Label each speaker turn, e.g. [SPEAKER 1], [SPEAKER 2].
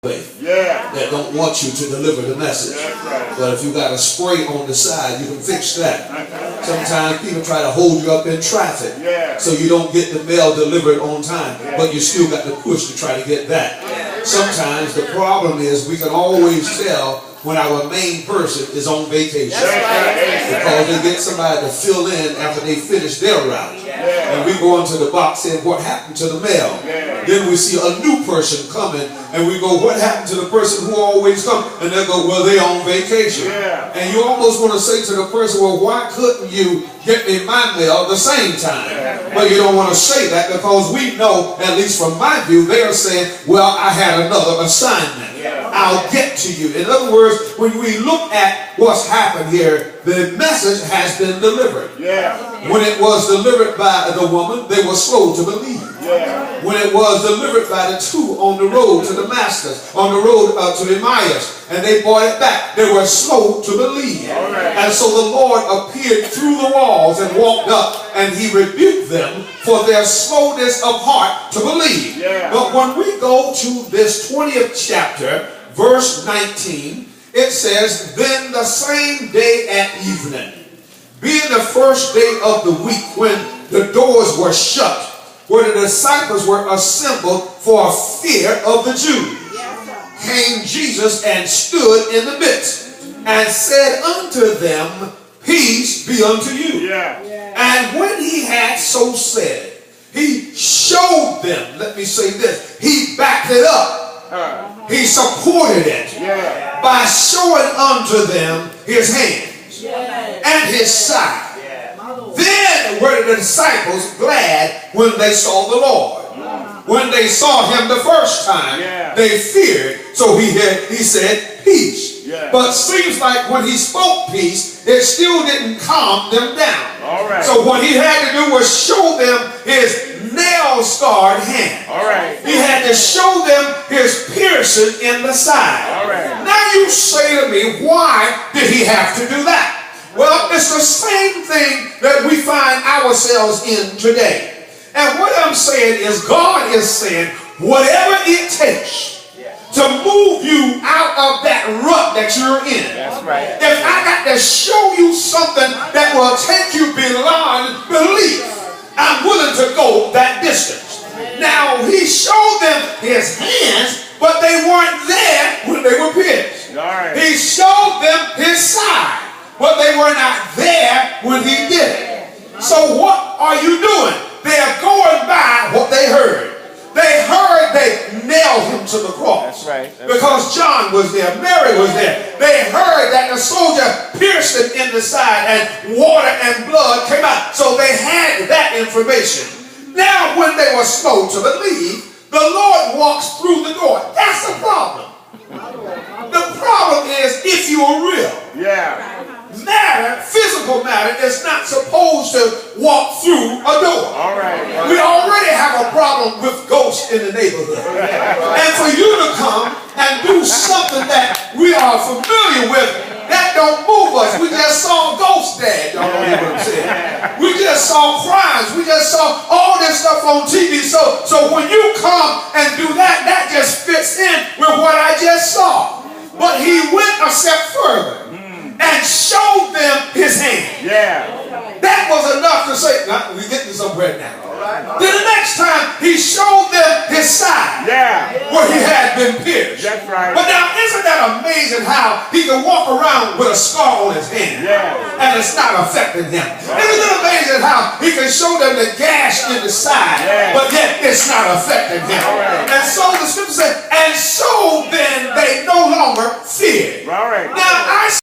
[SPEAKER 1] that don't want you to deliver the message. But if you got a spray on the side, you can fix that. Sometimes people try to hold you up in traffic so you don't get the mail delivered on time, but you still got to push to try to get that. Sometimes the problem is we can always tell when our main person is on vacation because they get somebody to fill in after they finish their route. And we go into the box saying, what happened to the mail? Then we see a new person coming and we go, what happened to the person who always comes? And they go, well, they're on vacation. And you almost want to say to the person, well, why couldn't you get me my mail at the same time? But you don't want to say that because we know, at least from my view, they are saying, well, I had another assignment. I'll get to you. In other words, when we look at what's happened here, the message has been delivered. When it was delivered by the woman, they were slow to believe. When it was delivered by the two on the road to Damascus, on the road to Emmaus, and they brought it back, they were slow to believe. And so the Lord appeared through the walls and walked up, and he rebuked them for their slowness of heart to believe. But when we go to this 20th chapter, verse 19, it says, then the same day at evening, being the first day of the week, when the doors were shut, where the disciples were assembled for fear of the Jews, came Jesus and stood in the midst, and said unto them, peace be unto you. And when he had so said, he showed them, let me say this, he backed it up. He supported it by showing unto them his hands and his side. Then were the disciples glad when they saw the Lord. When they saw him the first time, they feared. So he said, peace. But seems like when he spoke peace, it still didn't calm them down. So what he had to do was show them his nail-scarred hand. He had to show them his piercing in the side. Now you say to me, why did he have to do that? Well, it's the same thing that we find ourselves in today. And what I'm saying is God is saying, whatever it takes to move you out of that rut that you're in. If I got to show you something that will take you beyond belief, I'm willing to go that distance. Now, he showed them his hands, but they weren't there when they were pierced. He showed them his side, but they were not there when he did it. So what are you doing? They are going by what they heard. They heard they nailed him to the cross. Because John was there, Mary was there. They heard that the soldier pierced him in the side and water and blood came out. So they had that information. Now when they were slow to believe, the Lord walks through the door. That's the problem. The problem is if you are real. Matter, physical matter, is not supposed to walk through a door. We already have a problem with ghosts in the neighborhood. And for you to come and do something that we are familiar with, that don't move us. We just saw ghosts dead. Y'all know what I'm saying. We just saw crimes. We just saw all this stuff on TV. So when you come and do that, that just fits in with what I just saw. But he went a step further and showed them his hand. That was enough to say, nah, we're getting somewhere now. Then the next time, he showed them his side, where he had been pierced. But now, isn't that amazing how he can walk around with a scar on his hand, and it's not affecting him? Isn't it amazing how he can show them the gash in the side, but yet it's not affecting him? And so the scripture said, and so then they no longer feared. Now, I